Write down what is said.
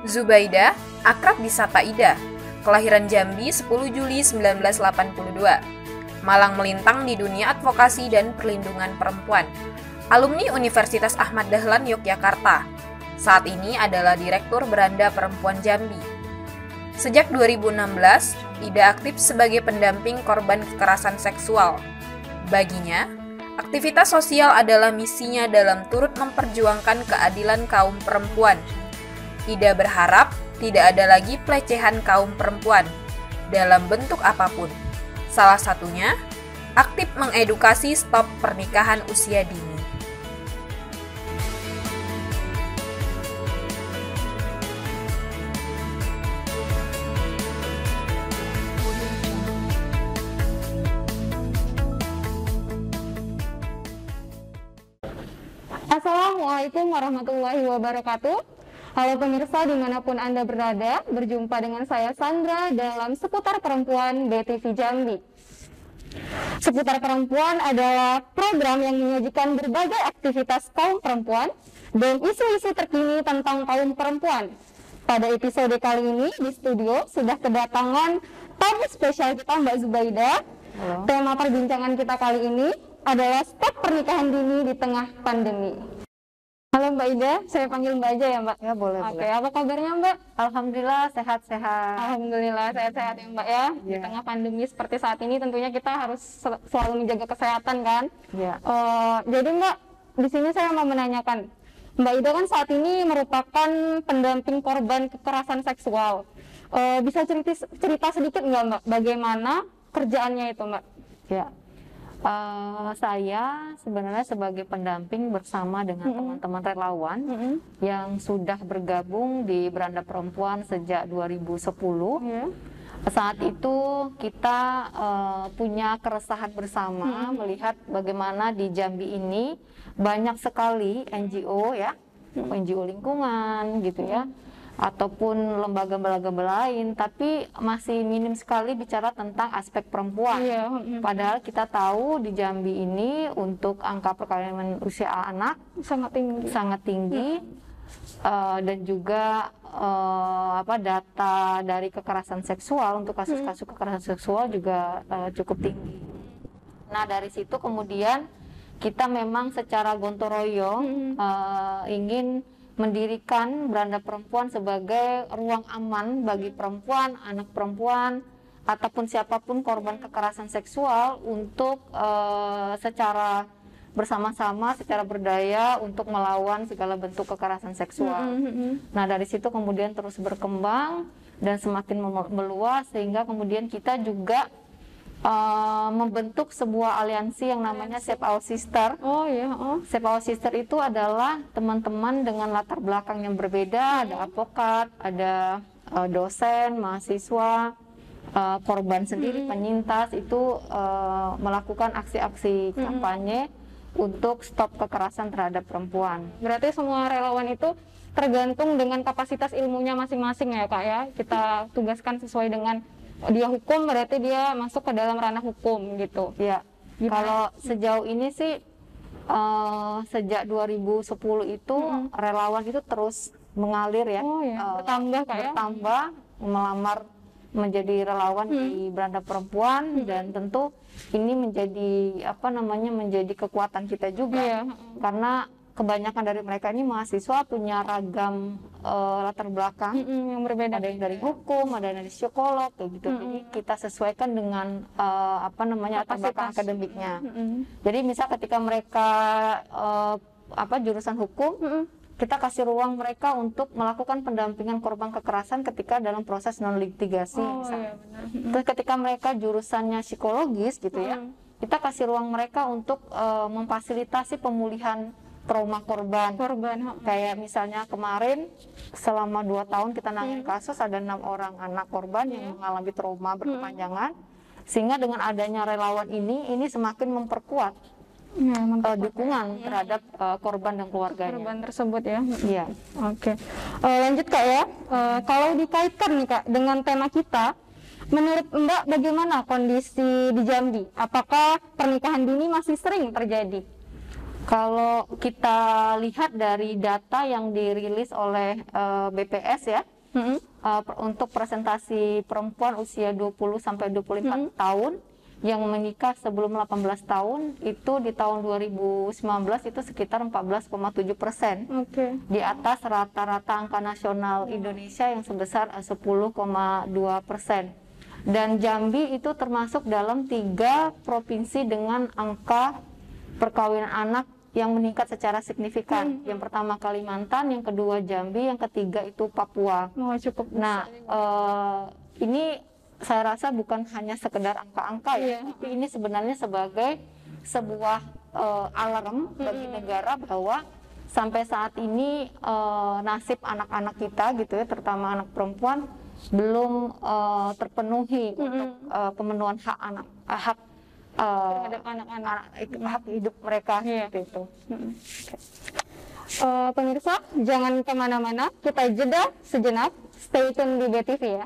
Zubaidah, akrab disapa Ida, kelahiran Jambi 10 Juli 1982. Malang melintang di dunia advokasi dan perlindungan perempuan. Alumni Universitas Ahmad Dahlan Yogyakarta. Saat ini adalah Direktur Beranda Perempuan Jambi. Sejak 2016, Ida aktif sebagai pendamping korban kekerasan seksual. Baginya, aktivitas sosial adalah misinya dalam turut memperjuangkan keadilan kaum perempuan. Ida berharap tidak ada lagi pelecehan kaum perempuan dalam bentuk apapun. Salah satunya, aktif mengedukasi stop pernikahan usia dini. Assalamualaikum warahmatullahi wabarakatuh. Halo pemirsa dimanapun Anda berada, berjumpa dengan saya Sandra dalam Seputar Perempuan BTV Jambi. Seputar Perempuan adalah program yang menyajikan berbagai aktivitas kaum perempuan dan isu-isu terkini tentang kaum perempuan. Pada episode kali ini di studio sudah kedatangan tamu spesial kita Mbak Zubaidah. Halo. Tema perbincangan kita kali ini adalah stop pernikahan dini di tengah pandemi. Halo Mbak Ida, saya panggil Mbak aja ya Mbak? Ya boleh. Oke, apa kabarnya Mbak? Alhamdulillah sehat-sehat. Alhamdulillah sehat-sehat ya Mbak ya. Di tengah pandemi seperti saat ini tentunya kita harus selalu menjaga kesehatan kan? Ya. Jadi Mbak, di sini saya mau menanyakan, Mbak Ida kan saat ini merupakan pendamping korban kekerasan seksual. Bisa cerita sedikit nggak Mbak, bagaimana kerjaannya itu Mbak? Ya. Saya sebenarnya sebagai pendamping bersama dengan teman-teman relawan yang sudah bergabung di Beranda Perempuan sejak 2010. Saat itu kita punya keresahan bersama melihat bagaimana di Jambi ini banyak sekali NGO ya, NGO lingkungan gitu ya, ataupun lembaga-lembaga lain, tapi masih minim sekali bicara tentang aspek perempuan. Padahal kita tahu di Jambi ini untuk angka perkawinan usia anak sangat tinggi, dan juga data dari kekerasan seksual untuk kasus-kasus kekerasan seksual juga cukup tinggi. Nah dari situ kemudian kita memang secara gontor-royong ingin mendirikan Beranda Perempuan sebagai ruang aman bagi perempuan, anak perempuan, ataupun siapapun korban kekerasan seksual untuk secara bersama-sama, secara berdaya untuk melawan segala bentuk kekerasan seksual. Nah dari situ kemudian terus berkembang dan semakin meluas sehingga kemudian kita juga membentuk sebuah aliansi yang namanya Save Our Sister. Save Our Sister itu adalah teman-teman dengan latar belakang yang berbeda, ada advokat, ada dosen, mahasiswa, korban sendiri, penyintas itu melakukan aksi-aksi kampanye untuk stop kekerasan terhadap perempuan. Berarti semua relawan itu tergantung dengan kapasitas ilmunya masing-masing ya Kak ya. Kita tugaskan sesuai dengan dia hukum, berarti dia masuk ke dalam ranah hukum gitu. Ya. Kalau sejauh ini sih sejak 2010 itu relawan itu terus mengalir ya. Bertambah Kak ya. Bertambah, melamar menjadi relawan di Beranda Perempuan dan tentu ini menjadi menjadi kekuatan kita juga. Karena kebanyakan dari mereka ini mahasiswa punya ragam latar belakang yang berbeda. Ada yang dari hukum, ada yang dari psikolog, kayak gitu. Jadi kita sesuaikan dengan latar belakang akademiknya. Jadi misal ketika mereka jurusan hukum, kita kasih ruang mereka untuk melakukan pendampingan korban kekerasan ketika dalam proses non litigasi. Terus ketika mereka jurusannya psikologis gitu ya, kita kasih ruang mereka untuk memfasilitasi pemulihan trauma korban. Korban. Kayak misalnya kemarin selama 2 tahun kita nangin kasus ada 6 orang anak korban yang mengalami trauma berkepanjangan, sehingga dengan adanya relawan ini semakin memperkuat dukungan terhadap korban dan keluarganya. Korban tersebut ya. Iya. Oke. Lanjut Kak ya. Kalau dikaitkan nih Kak dengan tema kita, menurut Mbak bagaimana kondisi di Jambi? Apakah pernikahan dini masih sering terjadi? Kalau kita lihat dari data yang dirilis oleh BPS ya, untuk presentasi perempuan usia 20 sampai 24 tahun yang menikah sebelum 18 tahun itu di tahun 2019 itu sekitar 14,7%. Di atas rata-rata angka nasional Indonesia yang sebesar 10,2%. Dan Jambi itu termasuk dalam 3 provinsi dengan angka perkawinan anak yang meningkat secara signifikan. Yang pertama Kalimantan, yang kedua Jambi, yang ketiga itu Papua. Cukup. Nah, ini saya rasa bukan hanya sekedar angka-angka ya, tapi ini sebenarnya sebagai sebuah alarm bagi negara bahwa sampai saat ini nasib anak-anak kita gitu ya, terutama anak perempuan belum terpenuhi untuk pemenuhan hak anak, terhadap anak-anak, hak hidup mereka seperti itu. Pemirsa, jangan kemana-mana, kita jeda sejenak, stay tune di BTV ya.